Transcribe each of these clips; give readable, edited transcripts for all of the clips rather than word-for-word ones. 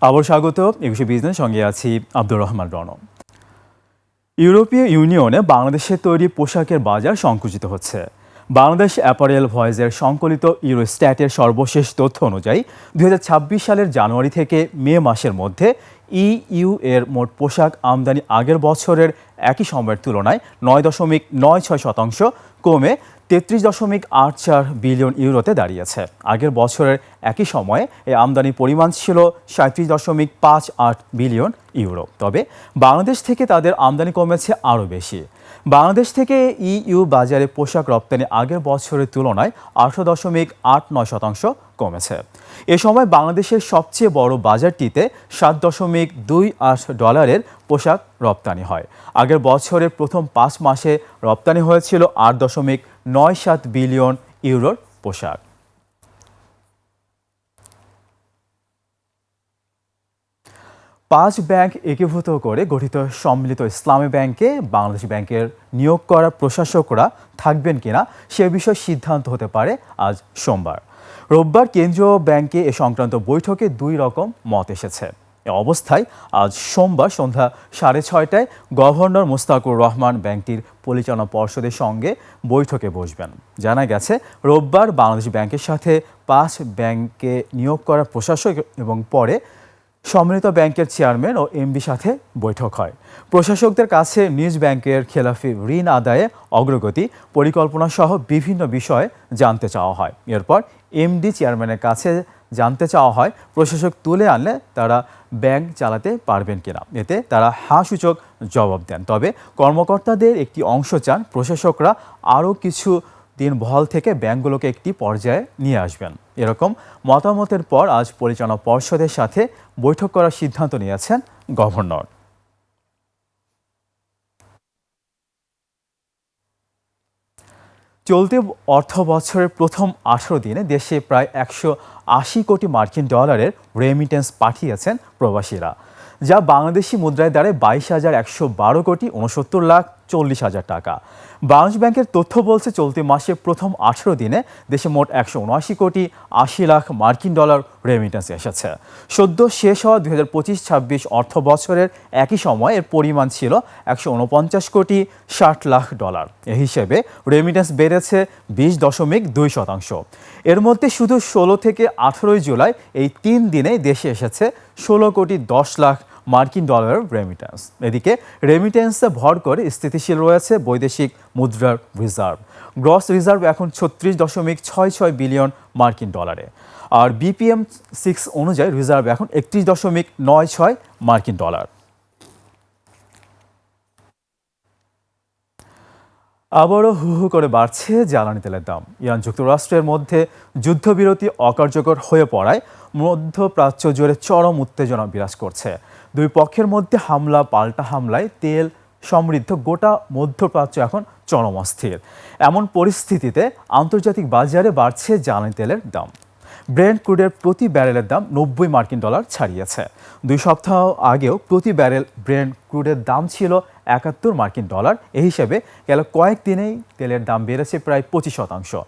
আবার স্বাগত। একুশে বিজনেস সঙ্গে আছি আব্দুর রহমান রণ। ইউরোপীয় ইউনিয়নে বাংলাদেশের তৈরি পোশাকের বাজার সংকুচিত হচ্ছে। বাংলাদেশ অ্যাপারেল ভয়েসের সংকলিত ইউরোস্ট্যাটের সর্বশেষ তথ্য অনুযায়ী 2026 সালের জানুয়ারি থেকে মে মাসের মধ্যে ইইউ এর মোট পোশাক আমদানি আগের বছরের একই সময়ের তুলনায় 9.96% কমে 33.84 বিলিয়ন ইউরোতে দাঁড়িয়েছে। আগের বছরের একই সময়ে এই আমদানির পরিমাণ ছিল 37.58 বিলিয়ন ইউরো। তবে বাংলাদেশ থেকে তাদের আমদানি কমেছে আরও বেশি। বাংলাদেশ থেকে ইইউ বাজারে পোশাক রপ্তানি আগের বছরের তুলনায় 18.89% কমেছে। এ সময় বাংলাদেশের সবচেয়ে বড় বাজারটিতে $7.28 পোশাক রপ্তানি হয়। আগের বছরের প্রথম 5 মাসে রপ্তানি হয়েছিল 8.97 বিলিয়ন ইউরোর পোশাক। পাঁচ ব্যাংক একীভূত করে গঠিত সম্মিলিত ইসলামী ব্যাংকে বাংলাদেশ ব্যাংকের নিয়োগ করা প্রশাসকরা থাকবেন কিনা সে বিষয়ে সিদ্ধান্ত হতে পারে আজ সোমবার। রোববার কেন্দ্রীয় ব্যাংকে এ সংক্রান্ত বৈঠকে দুই রকম মত এসেছে। এ অবস্থায় আজ সোমবার সন্ধ্যা 6:30টায় গভর্নর মোস্তাকুর রহমান ব্যাংকটির পরিচালনা পর্ষদের সঙ্গে বৈঠকে বসবেন। জানা গেছে, রোববার বাংলাদেশ ব্যাংকের সাথে পাঁচ ব্যাংকে নিয়োগ করা প্রশাসক এবং পরে সম্মিলিত ব্যাংকের চেয়ারম্যান ও এমডি সাথে বৈঠক হয়। প্রশাসকদের কাছে নিজ ব্যাংকের খেলাফি ঋণ আদায়ে অগ্রগতি, পরিকল্পনা সহ বিভিন্ন বিষয়ে জানতে চাওয়া হয়। এরপর এমডি চেয়ারম্যানের কাছে জানতে চাওয়া হয় প্রশাসক তুলে আনলে তারা ব্যাংক চালাতে পারবেন কিনা। এতে তারা হ্যাঁ সূচক জবাব দেন। তবে কর্মকর্তাদের একটি অংশ চান প্রশাসকরা আরও কিছু দিন বহাল থেকে ব্যাংকগুলোকে একটি পর্যায়ে নিয়ে আসবেন। এরকম মতামতের পর আজ পরিচালনা পর্ষদের সাথে বৈঠক করার সিদ্ধান্ত নিয়েছেন গভর্নর। চলতি অর্থ বছরের প্রথম 18 দিনে দেশে প্রায় 180 কোটি মার্কিন ডলারের রেমিটেন্স পাঠিয়েছেন প্রবাসীরা, যা বাংলাদেশি মুদ্রায় দাঁড়ায় 22,112 কোটি 69,40,000 টাকা। বাংলাদেশ ব্যাংকের তথ্য বলছে, চলতি মাসে প্রথম 18 দিনে দেশে মোট 179 কোটি 80 লাখ মার্কিন ডলার রেমিটেন্স এসেছে। সদ্য শেষ হওয়া 2025-26 অর্থ বছরের একই সময় এর পরিমাণ ছিল 149 কোটি 60 লাখ ডলার। এ হিসেবে রেমিটেন্স বেড়েছে 20.2%। এর মধ্যে শুধু 16 থেকে 18 জুলাই এই 3 দিনে দেশে এসেছে 16 কোটি 10 লাখ মার্কিন ডলারের রেমিটেন্স। এদিকে রেমিটেন্সে ভর করে স্থিতিশীল রয়েছে বৈদেশিক মুদ্রার রিজার্ভ। গ্রস রিজার্ভ এখন 36.66 বিলিয়ন মার্কিন ডলারে। আর বিপিএম 6 অনুযায়ী রিজার্ভ এখন 31.96 মার্কিন ডলার। আবারও হু হু করে বাড়ছে জ্বালানি তেলের দাম। ইরান যুক্তরাষ্ট্রের মধ্যে যুদ্ধবিরতি অকার্যকর হয়ে পড়ায় মধ্যপ্রাচ্য জুড়ে চরম উত্তেজনা বিরাজ করছে। দুই পক্ষের মধ্যে হামলা পাল্টা হামলায় তেল সমৃদ্ধ গোটা মধ্যপ্রাচ্য এখন চরম অস্থির। এমন পরিস্থিতিতে আন্তর্জাতিক বাজারে বাড়ছে জ্বালানি তেলের দাম। ব্রেন্ট ক্রুডের প্রতি ব্যারেলের দাম 90 মার্কিন ডলার ছাড়িয়েছে। 2 সপ্তাহ আগেও প্রতি ব্যারেল ব্রেন্ট ক্রুডের দাম ছিল 71 মার্কিন ডলার। এই হিসেবে গেল কয়েকদিনেই তেলের দাম বেড়েছে প্রায় 25%।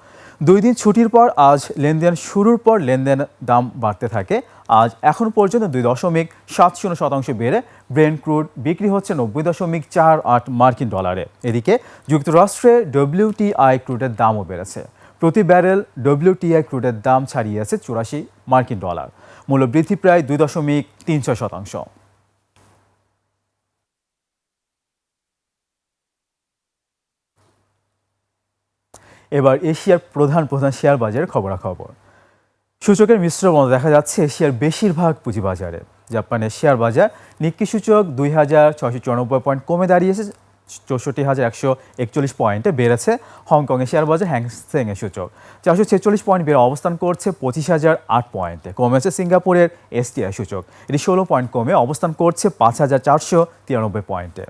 2 দিন ছুটির পর আজ লেনদেন শুরুর পর লেনদেন দাম বাড়তে থাকে। আজ এখন পর্যন্ত 2.70% বেড়ে ব্রেন্ট ক্রুড বিক্রি হচ্ছে 90.48 মার্কিন ডলারে। এদিকে যুক্তরাষ্ট্রে WTI ক্রুডের দামও বেড়েছে। প্রতি ব্যারেল WTI ক্রুডের দাম ছাড়িয়েছে 84 মার্কিন ডলার। মূল্যবৃদ্ধি প্রায় 2.36%। এবার এশিয়ার প্রধান শেয়ার বাজারের খবরাখবর। সূচকের মিশ্র মতো দেখা যাচ্ছে এশিয়ার বেশিরভাগ পুঁজিবাজারে। জাপানের শেয়ার বাজার নিক্কি সূচক 2,694 পয়েন্ট কমে দাঁড়িয়েছে 64,141 পয়েন্টে বেড়েছে। হংকংয়ের শেয়ার বাজার হ্যাংসেংয়ের সূচক 446 পয়েন্ট বেড়ে অবস্থান করছে 25,008 পয়েন্টে। কমেছে সিঙ্গাপুরের STI সূচক, এটি 16 পয়েন্ট কমে অবস্থান করছে 5,493 পয়েন্টে।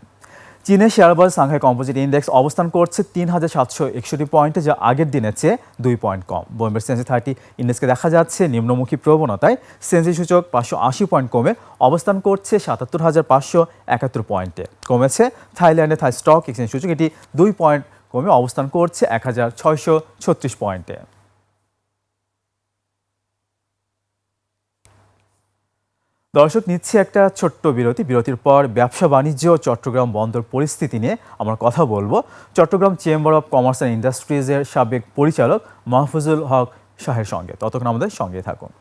চীনের শেয়ার বাজার সাংহাই কম্পোজিট ইন্ডেক্স অবস্থান করছে 3,761 পয়েন্টে, যা আগের দিনের চেয়ে 2 পয়েন্ট কম। বোম্বে সেন্সেক্স 30 ইন্ডেক্সকে দেখা যাচ্ছে নিম্নমুখী প্রবণতায়। সেন্সেক্স সূচক 580 পয়েন্ট কমে অবস্থান করছে 77,571 পয়েন্টে। কমেছে থাইল্যান্ডের থাই স্টক এক্সচেঞ্জ সূচক, এটি 2 পয়েন্ট কমে অবস্থান করছে 1,636 পয়েন্টে। দর্শক, নিচ্ছে একটা ছোট্ট বিরতির পর ব্যবসা বাণিজ্য ও চট্টগ্রাম বন্দর পরিস্থিতি নিয়ে আমরা কথা বলবো Chittagong chamber of commerce and ইন্ডাস্ট্রিজের সাবেক পরিচালক মাহফুজুল হক শাহের সঙ্গে। ততক্ষণ আমাদের সঙ্গে থাকুন।